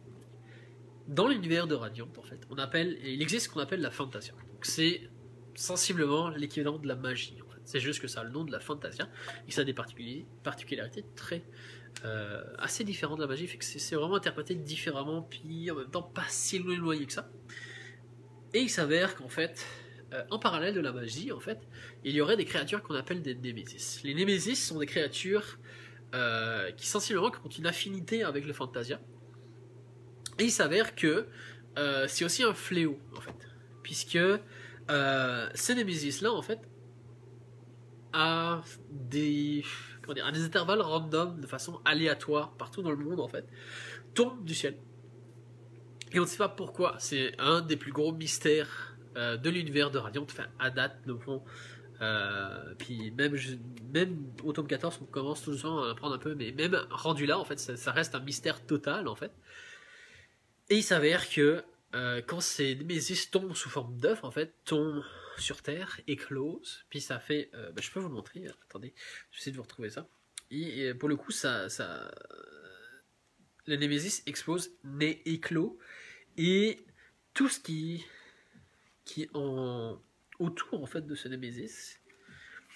Dans l'univers de Radiant en fait, il existe ce qu'on appelle la fantasia. Donc c'est sensiblement l'équivalent de la magie en fait. C'est juste que ça a le nom de la fantasia et que ça a des particularités très assez différentes de la magie, fait que c'est vraiment interprété différemment, puis en même temps pas si éloigné que ça. Et il s'avère qu'en fait en parallèle de la magie en fait, il y aurait des créatures qu'on appelle des Némésis. Les Némésis sont des créatures qui sensiblement ont une affinité avec le fantasia. Et il s'avère que c'est aussi un fléau, en fait. Puisque ces Némésis-là, en fait, à des intervalles random, de façon aléatoire, partout dans le monde, en fait, tombent du ciel. Et on ne sait pas pourquoi. C'est un des plus gros mystères de l'univers de Radiant, enfin, à date, de fond. Puis même au tome 14, on commence tout doucement à apprendre un peu, mais même rendu là, en fait, ça reste un mystère total, en fait. Et il s'avère que quand ces Némésis tombent sous forme d'œufs, en fait, tombent sur Terre, éclosent, puis ça fait... je peux vous le montrer, attendez, j'essaie de vous retrouver ça. Et pour le coup, le Némésis explose, naît éclos, et tout ce qui en autour en fait de ce Némésis,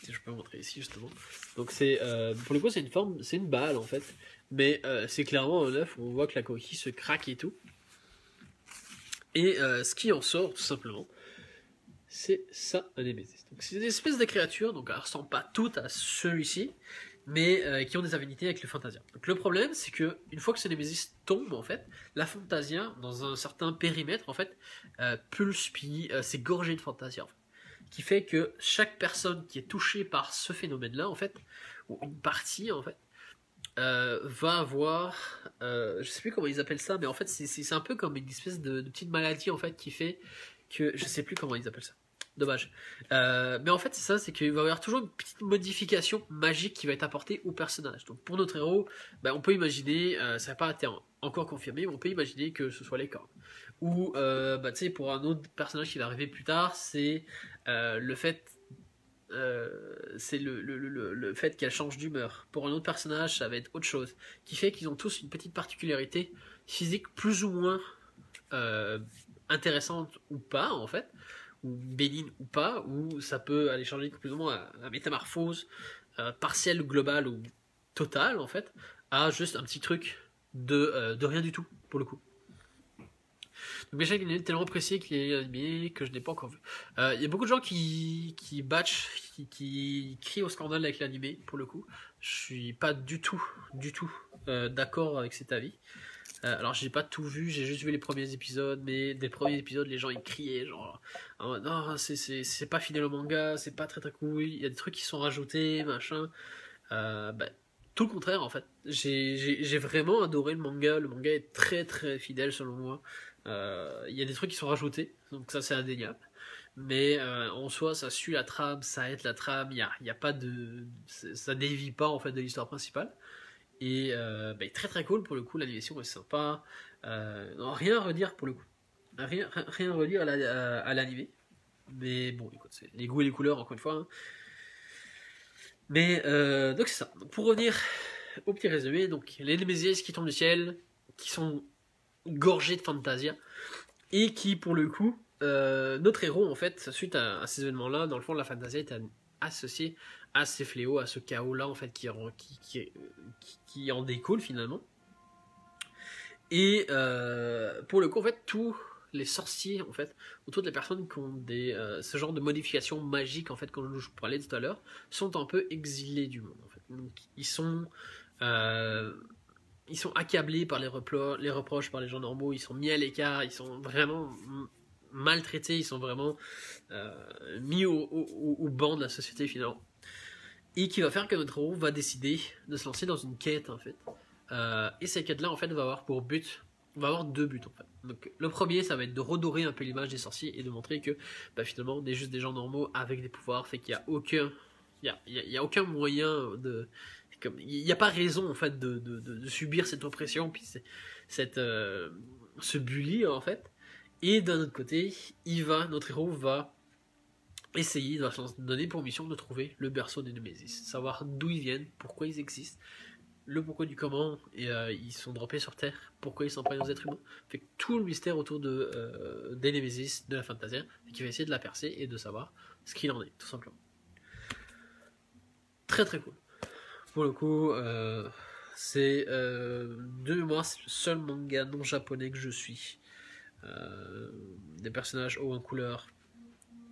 si je peux vous montrer ici justement. Donc c'est pour le coup c'est une balle en fait, mais c'est clairement un œuf où on voit que la coquille se craque et tout. Et ce qui en sort tout simplement, C'est ça un Nemesis. Donc c'est des espèces de créatures, donc elles ne ressemblent pas toutes à celui-ci, mais qui ont des affinités avec le Fantasia. Donc le problème, c'est que une fois que ce Nemesis tombe, en fait, la Fantasia, dans un certain périmètre, en fait, pulse, puis c'est gorgé de Fantasia, en fait. Qui fait que chaque personne qui est touchée par ce phénomène-là, en fait, ou une partie, en fait, va avoir, je sais plus comment ils appellent ça, mais en fait c'est un peu comme une espèce de petite maladie en fait qui fait que je sais plus comment ils appellent ça. Dommage. Mais en fait c'est ça, c'est qu'il va y avoir toujours une petite modification magique qui va être apportée au personnage. Donc pour notre héros, bah, on peut imaginer, ça n'a pas été encore confirmé, mais on peut imaginer que ce soit les cornes. Ou bah, tu sais, pour un autre personnage qui va arriver plus tard, c'est le fait c'est le fait qu'elle change d'humeur. Pour un autre personnage, ça va être autre chose. Qui fait qu'ils ont tous une petite particularité physique plus ou moins intéressante ou pas, en fait, ou bénigne ou pas, ou ça peut aller changer complètement à métamorphose partielle, globale ou totale, en fait, à juste un petit truc de rien du tout, pour le coup. Donc Bioshock est tellement apprécié qu'il est animé que je n'ai pas encore vu. Il y a beaucoup de gens qui batchent, qui crient au scandale avec l'animé, pour le coup. Je suis pas du tout d'accord avec cet avis. Alors j'ai pas tout vu, j'ai juste vu les premiers épisodes, mais des premiers épisodes les gens ils criaient genre non c'est pas fidèle au manga, c'est pas très cool, il y a des trucs qui sont rajoutés, machin. Bah, tout le contraire en fait. J'ai vraiment adoré le manga est très très fidèle selon moi. Il y a des trucs qui sont rajoutés, donc ça c'est indéniable. Mais en soi, ça suit la trame, ça aide la trame, il y a pas de. Ça dévie pas en fait de l'histoire principale. Et bah, très très cool pour le coup, l'animation est sympa. Non, rien à redire pour le coup. Rien à redire à l'animé. Mais bon, écoute, c'est les goûts et les couleurs encore une fois. Hein. Mais donc c'est ça. Donc, pour revenir au petit résumé, donc les Nemesis qui tombent du ciel, qui sont gorgés de Fantasia, et qui pour le coup, notre héros en fait, suite à ces événements-là, dans le fond la Fantasia est associée à ces fléaux, à ce chaos-là en fait qui en découle finalement. Et pour le coup en fait, tous les sorciers en fait, ou toutes les personnes qui ont ce genre de modifications magiques en fait, comme je parlais tout à l'heure, sont un peu exilés du monde en fait. Donc ils sont accablés par les reproches par les gens normaux, ils sont mis à l'écart, ils sont vraiment maltraités, ils sont vraiment mis au banc de la société finalement. Et qui va faire que notre héros va décider de se lancer dans une quête en fait. Et cette quête-là en fait va avoir pour but, va avoir deux buts en fait. Donc le premier, ça va être de redorer un peu l'image des sorciers et de montrer que bah, finalement on est juste des gens normaux avec des pouvoirs, fait qu'il y a aucun, il y a aucun moyen de, comme il n'y a pas raison en fait de subir cette oppression puis ce bully en fait. Et d'un autre côté, notre héros va essayer, va se donner pour mission de trouver le berceau des Nemesis, savoir d'où ils viennent, pourquoi ils existent, le pourquoi du comment, et ils sont droppés sur Terre, pourquoi ils s'empruntent aux êtres humains. Fait que tout le mystère autour des Nemesis, de la Fantasia, qui va essayer de la percer et de savoir ce qu'il en est, tout simplement. Très très cool. Pour le coup, c'est de mémoire, c'est le seul manga non japonais que je suis. Des personnages hauts en couleur,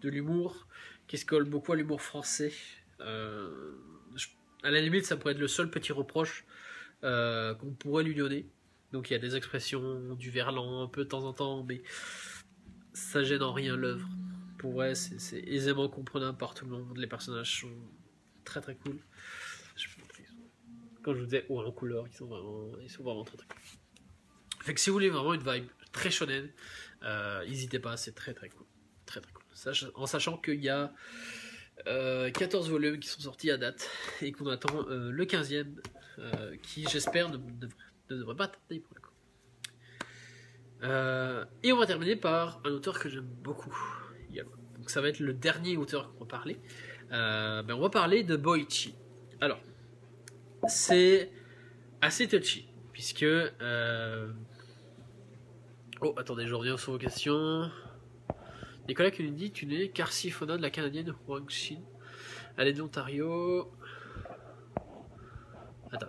de l'humour qui se colle beaucoup à l'humour français. À la limite, ça pourrait être le seul petit reproche qu'on pourrait lui donner. Donc il y a des expressions, du verlan un peu de temps en temps, mais ça gêne en rien l'œuvre. Pour vrai, c'est aisément comprenable par tout le monde. Les personnages sont très très cool. Quand je vous disais en couleur, ils sont vraiment très très cool. Fait que si vous voulez vraiment une vibe très shonen, n'hésitez pas, c'est très très cool. Très très cool. En sachant qu'il y a 14 volumes qui sont sortis à date et qu'on attend le 15e qui j'espère ne devrait pas tarder pour le coup. Et on va terminer par un auteur que j'aime beaucoup également. Donc ça va être le dernier auteur qu'on va parler. On va parler de Boichi. Alors, c'est assez touchy puisque oh attendez, je reviens sur vos questions. Nicolas qui nous dit tu n'es Carsifona de la canadienne Huangshin. Elle est de l'Ontario. Attends.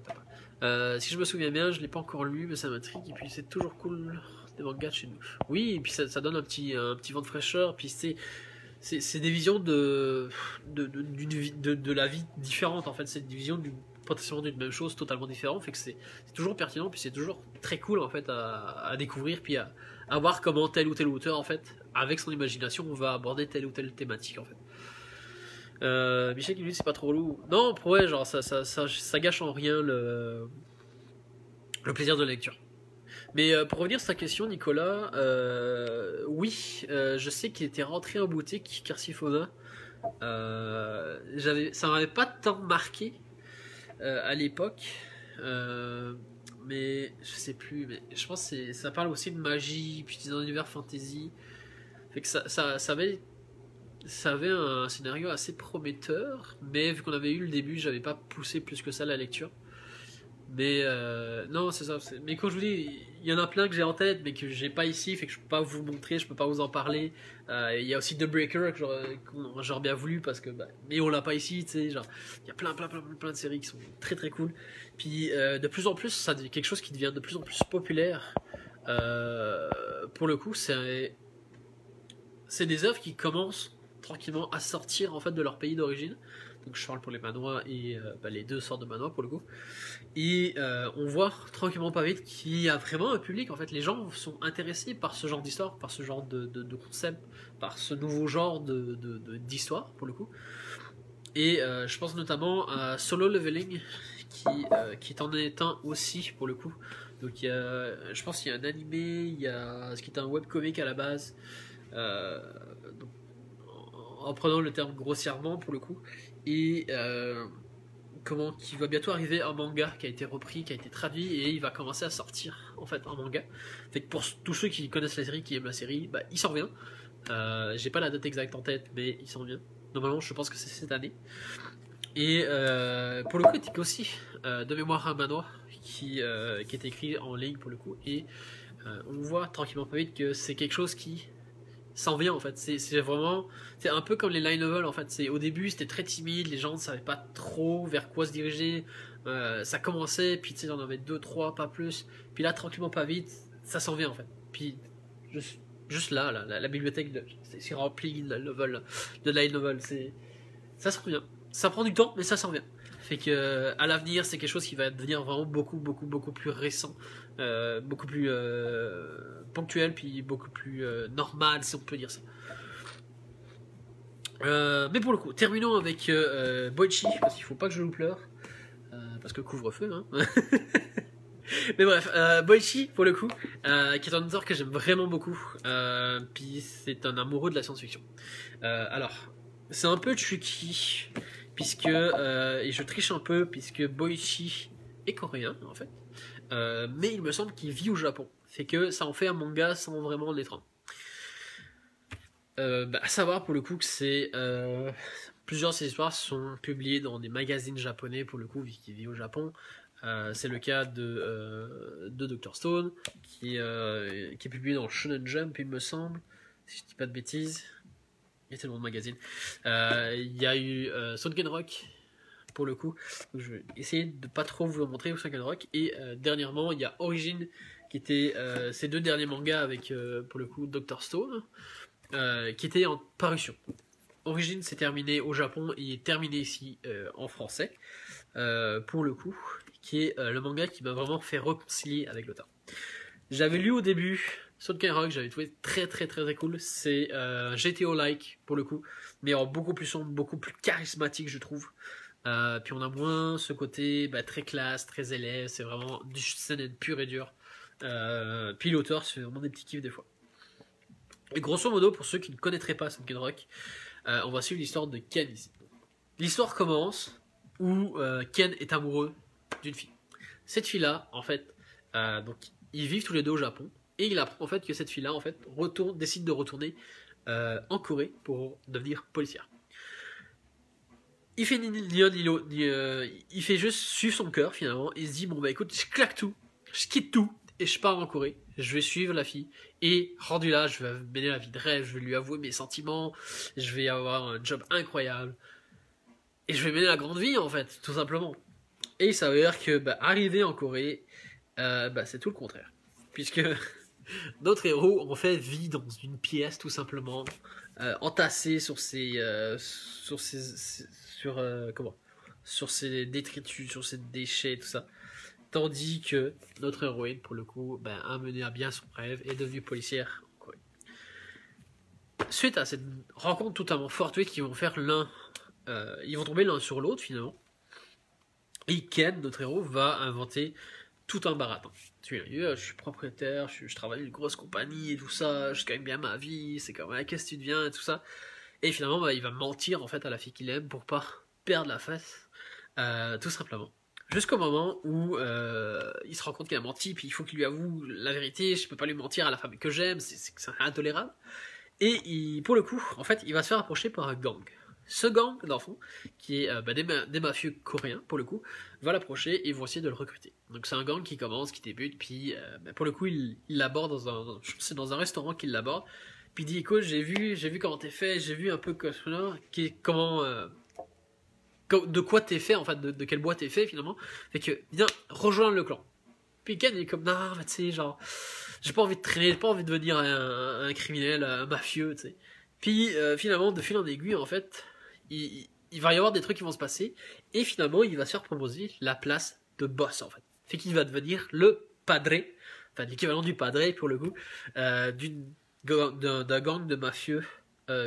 Si je me souviens bien, je l'ai pas encore lu, mais ça m'intrigue. Et puis c'est toujours cool des mangas de chez nous. Oui, et puis ça donne un petit vent de fraîcheur. Puis c'est des visions de la vie différente en fait. C'est des visions potentiellement d'une même chose totalement différente. Fait que c'est toujours pertinent, puis c'est toujours très cool en fait à découvrir, puis à voir comment tel ou tel auteur en fait, avec son imagination, on va aborder telle ou telle thématique en fait. Michel qui lui dit c'est pas trop relou. Non, pour ouais, genre ça gâche en rien le plaisir de la lecture. Mais pour revenir sur ta question, Nicolas, oui, je sais qu'il était rentré en boutique, Carsifona. Ça m'avait pas tant marqué à l'époque, mais je sais plus. Mais je pense que ça parle aussi de magie, puis d'un univers fantasy. Fait que ça avait un scénario assez prometteur, mais vu qu'on avait eu le début, j'avais pas poussé plus que ça la lecture. Mais non, c'est ça. Mais quand je vous dis, il y en a plein que j'ai en tête, mais que j'ai pas ici, fait que je peux pas vous montrer, je peux pas vous en parler. Il y a aussi The Breaker que j'aurais bien voulu parce que, mais on l'a pas ici, tu sais. Genre, il y a plein de séries qui sont très très cool. Puis de plus en plus, ça devient quelque chose qui devient de plus en plus populaire. Pour le coup, c'est des œuvres qui commencent tranquillement à sortir en fait de leur pays d'origine. Donc je parle pour les manois et les deux sortes de manois pour le coup. Et on voit tranquillement pas vite qu'il y a vraiment un public. En fait, les gens sont intéressés par ce genre d'histoire, par ce genre de concept, par ce nouveau genre d'histoire pour le coup. Et je pense notamment à Solo Leveling qui en est un aussi pour le coup. Donc je pense qu'il y a un animé, il y a ce qui est un webcomic à la base. Donc, en prenant le terme grossièrement pour le coup. Et qui va bientôt arriver un manga qui a été repris, qui a été traduit et il va commencer à sortir en fait un manga. Fait que pour tous ceux qui connaissent la série, qui aiment la série, il s'en vient. J'ai pas la date exacte en tête, mais il s'en vient. Normalement, je pense que c'est cette année. Et pour le coup, il était aussi de mémoire un manoir qui est écrit en ligne pour le coup. Et on voit tranquillement pas vite que c'est quelque chose qui s'en vient en fait. C'est vraiment, c'est un peu comme les light novels en fait. Au début c'était très timide, les gens ne savaient pas trop vers quoi se diriger. Ça commençait, puis tu sais, on en avait 2, 3, pas plus. Puis là, tranquillement, pas vite, ça s'en vient en fait. Puis juste là, la bibliothèque, c'est rempli de light novel. Ça s'en vient. Ça prend du temps, mais ça s'en vient. Fait que à l'avenir, c'est quelque chose qui va devenir vraiment beaucoup plus récent, beaucoup plus ponctuel, puis beaucoup plus normal, si on peut dire ça. Mais pour le coup, terminons avec Boichi, parce qu'il faut pas que je loupe l'heure, parce que couvre-feu, hein. Mais bref, Boichi, pour le coup, qui est un auteur que j'aime vraiment beaucoup, puis c'est un amoureux de la science-fiction. Alors, c'est un peu tricky, puisque, et je triche un peu, puisque Boichi est coréen, en fait, mais il me semble qu'il vit au Japon, fait que ça en fait un manga sans vraiment l'être. À savoir pour le coup que plusieurs de ces histoires sont publiées dans des magazines japonais pour le coup, vu qu'il vit au Japon. C'est le cas de Dr. Stone, qui est publié dans Shonen Jump, il me semble, si je dis pas de bêtises. Il y a tellement de magazines. Il y a eu Sunken Rock, pour le coup. Donc, je vais essayer de pas trop vous le montrer, Sunken Rock. Et dernièrement, il y a Origin, qui était ces 2 derniers mangas avec, pour le coup, Dr. Stone, qui était en parution. Origin s'est terminé au Japon et est terminé ici en français, pour le coup, qui est le manga qui m'a vraiment fait réconcilier avec l'auteur. J'avais lu au début Sunken Rock, j'avais trouvé très cool. C'est GTO-like pour le coup, mais en beaucoup plus sombre, beaucoup plus charismatique, je trouve. Puis on a moins ce côté très classe, très élève, c'est vraiment du seinen pur et dur. Puis l'auteur se fait vraiment des petits kiffs des fois. Et grosso modo, pour ceux qui ne connaîtraient pas Sunken Rock, on va suivre l'histoire de Ken ici. L'histoire commence où Ken est amoureux d'une fille. Cette fille-là, en fait, donc ils vivent tous les deux au Japon, et il apprend en fait que cette fille-là, en fait, décide de retourner en Corée pour devenir policière. Il fait il fait juste suivre son cœur finalement. Il se dit bon écoute, je claque tout, je quitte tout et je pars en Corée. Je vais suivre la fille et rendu là, je vais mener la vie de rêve, je vais lui avouer mes sentiments, je vais avoir un job incroyable et je vais mener la grande vie en fait, tout simplement. Et il s'avère que arrivé en Corée, c'est tout le contraire, puisque notre héros en fait vit dans une pièce tout simplement entassés sur sur ses détritus, sur ses déchets, tout ça. Tandis que notre héroïne, pour le coup, a mené à bien son rêve et est devenue policière en Corée. Suite à cette rencontre totalement fortuite qu'ils vont faire ils vont tomber l'un sur l'autre finalement. Et Ken, notre héros, va inventer tout un baratin. Je suis propriétaire, je travaille dans une grosse compagnie et tout ça, je gagne bien ma vie, c'est comme, qu'est-ce que tu deviens et tout ça. Et finalement, il va mentir en fait à la fille qu'il aime pour pas perdre la face, tout simplement. Jusqu'au moment où il se rend compte qu'il a menti, puis il faut qu'il lui avoue la vérité, je peux pas lui mentir à la femme que j'aime, c'est intolérable. Et pour le coup, en fait, il va se faire approcher par un gang. Ce gang, dans le fond, qui est des mafieux coréens, pour le coup, va l'approcher et vont essayer de le recruter. Donc c'est un gang qui commence, qui débute, puis pour le coup, il l'aborde c'est dans un restaurant qu'il l'aborde, puis il dit, écoute, j'ai vu comment t'es fait, j'ai vu un peu comment... de quoi t'es fait, en fait, de quel bois t'es fait, finalement. Fait que, viens, rejoins le clan. Puis Ken, il est comme, non, tu sais, genre, j'ai pas envie de traîner, j'ai pas envie de devenir un criminel, un mafieux, tu sais. Puis, finalement, de fil en aiguille, en fait, il va y avoir des trucs qui vont se passer, et finalement, il va se faire proposer la place de boss, en fait. Fait qu'il va devenir le padre, enfin, l'équivalent du padre, pour le coup, d'un gang de mafieux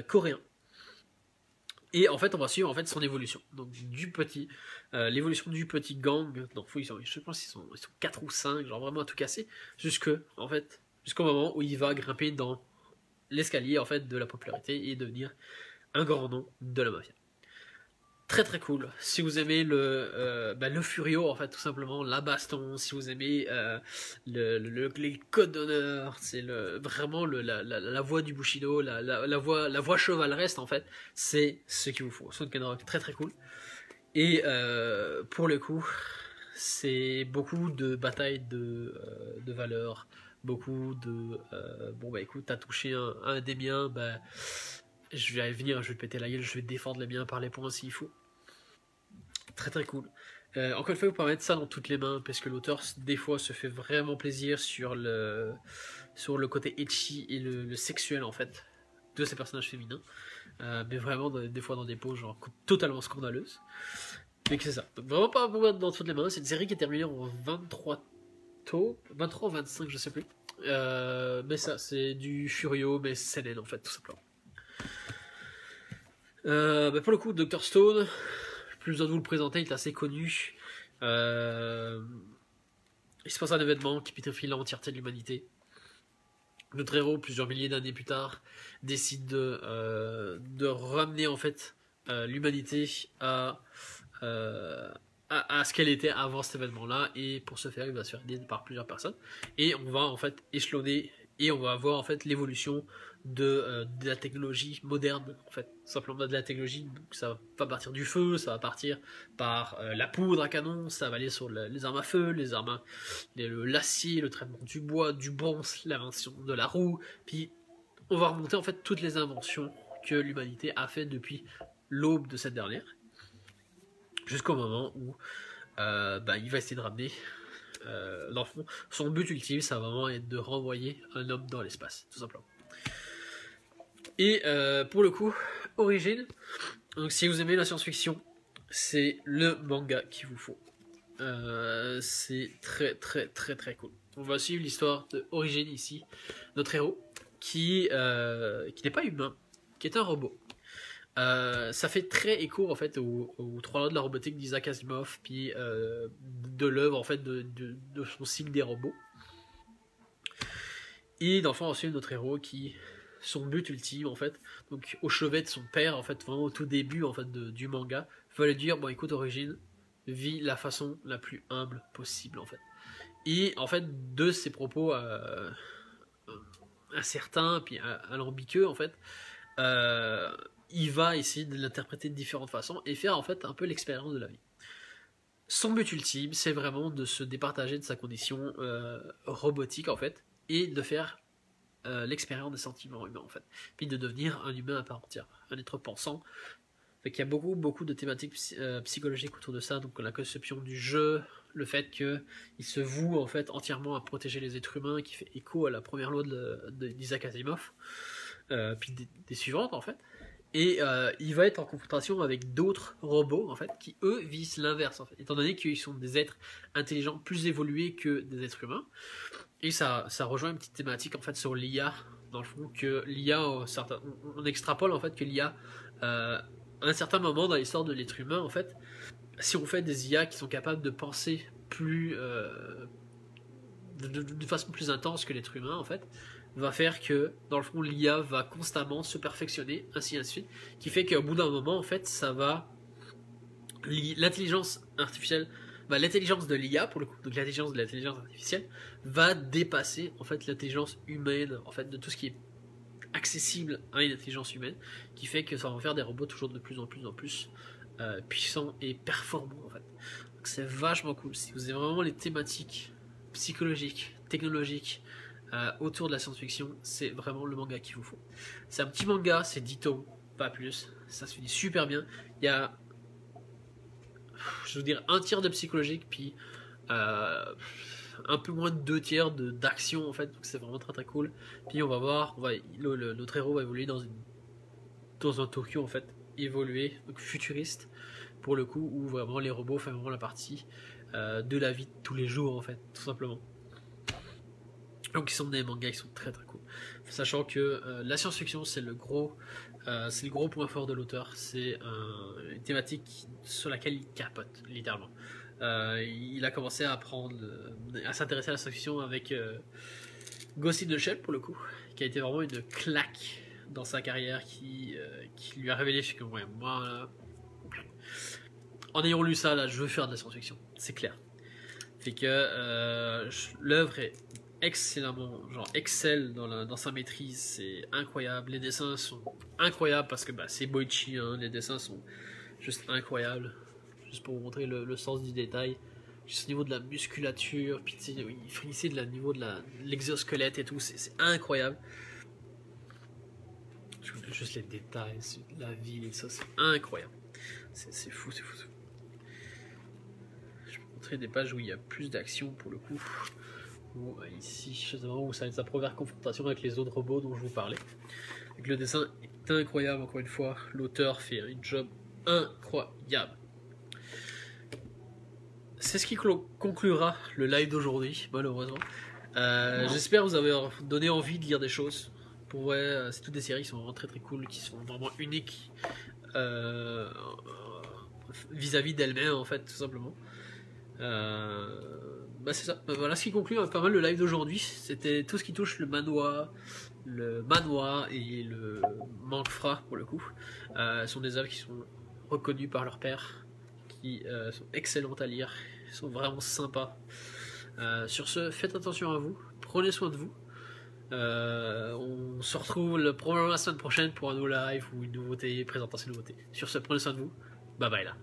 coréens. Et en fait, on va suivre en fait son évolution. Donc l'évolution du petit gang. Donc je pense qu'ils sont 4 ou 5, genre vraiment à tout casser, jusqu'au moment où il va grimper dans l'escalier en fait de la popularité et devenir un grand nom de la mafia. Très très cool. Si vous aimez le furio en fait, tout simplement, la baston, si vous aimez les codes d'honneur, c'est vraiment la voix du Bushido, la voix chevaleresque en fait, c'est ce qu'il vous faut. Son Kenrock, très très cool. Et pour le coup, c'est beaucoup de batailles de valeurs, beaucoup de écoute, t'as touché un des miens, je vais venir, je vais te péter la gueule, je vais défendre les miens par les poings s'il faut. Très très cool. Encore une fois, vous pouvez mettre ça dans toutes les mains parce que l'auteur des fois se fait vraiment plaisir sur le côté ecchi et le sexuel en fait de ces personnages féminins, mais vraiment des fois dans des poses genre totalement scandaleuses. Mais c'est ça. Donc vraiment pas vous mettre dans toutes les mains. C'est une série qui est terminée en 23 ou 25, je sais plus. Mais ça, c'est du Furio, mais seinen en fait, tout simplement. Pour le coup, Dr. Stone, plus besoin de vous le présenter, il est assez connu. Il se passe un événement qui pétrifie l'entièreté de l'humanité. Notre héros, plusieurs milliers d'années plus tard, décide de ramener en fait l'humanité à ce qu'elle était avant cet événement-là, et pour ce faire, il va se faire aider par plusieurs personnes, et on va en fait échelonner, et on va avoir en fait l'évolution de la technologie moderne, en fait, simplement de la technologie. Donc ça va partir du feu, ça va partir par la poudre à canon, ça va aller sur les armes à feu, l'acier, le traitement du bois, du bronze, l'invention de la roue, puis on va remonter en fait toutes les inventions que l'humanité a fait depuis l'aube de cette dernière, jusqu'au moment où il va essayer de ramener, dans le fond, son but ultime, ça va vraiment être de renvoyer un homme dans l'espace, tout simplement. Et pour le coup, Origin, donc si vous aimez la science-fiction, c'est le manga qu'il vous faut. C'est très très très très cool. On va suivre l'histoire de Origin ici, notre héros, qui n'est pas humain, qui est un robot. Ça fait très écho en fait aux trois lois de la robotique d'Isaac Asimov, puis de l'œuvre en fait de son cycle des robots. Et dans le fond, on suit notre héros qui, son but ultime en fait, donc au chevet de son père en fait, vraiment au tout début en fait du manga, va lui dire, bon écoute Origin, vis la façon la plus humble possible en fait. Et en fait, de ses propos incertains puis alambiqueux en fait, il va essayer de l'interpréter de différentes façons et faire en fait un peu l'expérience de la vie. Son but ultime, c'est vraiment de se départager de sa condition robotique en fait, et de faire l'expérience des sentiments humains en fait, puis de devenir un humain à part entière, un être pensant. Fait qu'il y a beaucoup de thématiques psychologiques autour de ça, donc la conception du jeu, le fait qu'il se voue en fait entièrement à protéger les êtres humains, qui fait écho à la première loi d'Isaac Asimov. puis des suivantes en fait. Et il va être en confrontation avec d'autres robots en fait, qui eux visent l'inverse en fait, étant donné qu'ils sont des êtres intelligents plus évolués que des êtres humains. Et ça rejoint une petite thématique en fait sur l'IA, dans le fond, que l'IA, on extrapole en fait que l'IA, à un certain moment dans l'histoire de l'être humain en fait, si on fait des IA qui sont capables de penser plus de façon plus intense que l'être humain en fait, va faire que dans le fond l'IA va constamment se perfectionner, ainsi de suite, qui fait qu'au bout d'un moment en fait ça va, l'intelligence artificielle, l'intelligence de l'IA pour le coup, donc l'intelligence de l'intelligence artificielle va dépasser en fait l'intelligence humaine, en fait de tout ce qui est accessible à une intelligence humaine, qui fait que ça va faire des robots toujours de plus en plus puissants et performants en fait. Donc c'est vachement cool. Si vous avez vraiment les thématiques psychologiques, technologiques autour de la science-fiction, c'est vraiment le manga qu'il vous faut. C'est un petit manga, c'est 10 tomes, pas plus. Ça se finit super bien. Il y a, je veux dire, un tiers de psychologique, puis un peu moins de 2 tiers d'action en fait. Donc c'est vraiment très très cool. Puis on va voir, notre héros va évoluer dans un Tokyo en fait évolué, donc futuriste pour le coup, où vraiment les robots font vraiment la partie de la vie de tous les jours en fait, tout simplement. Donc ils sont des mangas qui sont très très cool, sachant que la science-fiction c'est le gros point fort de l'auteur, c'est une thématique sur laquelle il capote littéralement. Il a commencé à s'intéresser à la science-fiction avec Ghost in the Shell pour le coup, qui a été vraiment une claque dans sa carrière, qui lui a révélé que ouais, moi là, en ayant lu ça là, je veux faire de la science-fiction, c'est clair. Fait que l'œuvre est excellemment, genre excelle dans sa maîtrise, c'est incroyable, les dessins sont incroyables parce que c'est Boichi, hein, les dessins sont juste incroyables, juste pour vous montrer le sens du détail, juste au niveau de la musculature, puis il finissait niveau de l'exosquelette et tout, c'est incroyable. Juste les détails, la ville et ça, c'est incroyable, c'est fou, c'est fou. Je vais vous montrer des pages où il y a plus d'action pour le coup. Ici, où ça va être sa première confrontation avec les autres robots dont je vous parlais. Donc, le dessin est incroyable, encore une fois. L'auteur fait un job incroyable. C'est ce qui conclura le live d'aujourd'hui, malheureusement. J'espère vous avoir donné envie de lire des choses. Pour vrai, c'est toutes des séries qui sont vraiment très très cool, qui sont vraiment uniques vis-à-vis d'elles-mêmes, en fait, tout simplement. C'est ça. Voilà ce qui conclut pas mal le live d'aujourd'hui. C'était tout ce qui touche le manhwa et le mangfra pour le coup. Sont des œuvres qui sont reconnues par leur père, qui sont excellentes à lire, sont vraiment sympas. Sur ce, faites attention à vous, prenez soin de vous. On se retrouve probablement la semaine prochaine pour un nouveau live ou une nouveauté, présentation de nouveauté. Sur ce, prenez soin de vous. Bye bye là.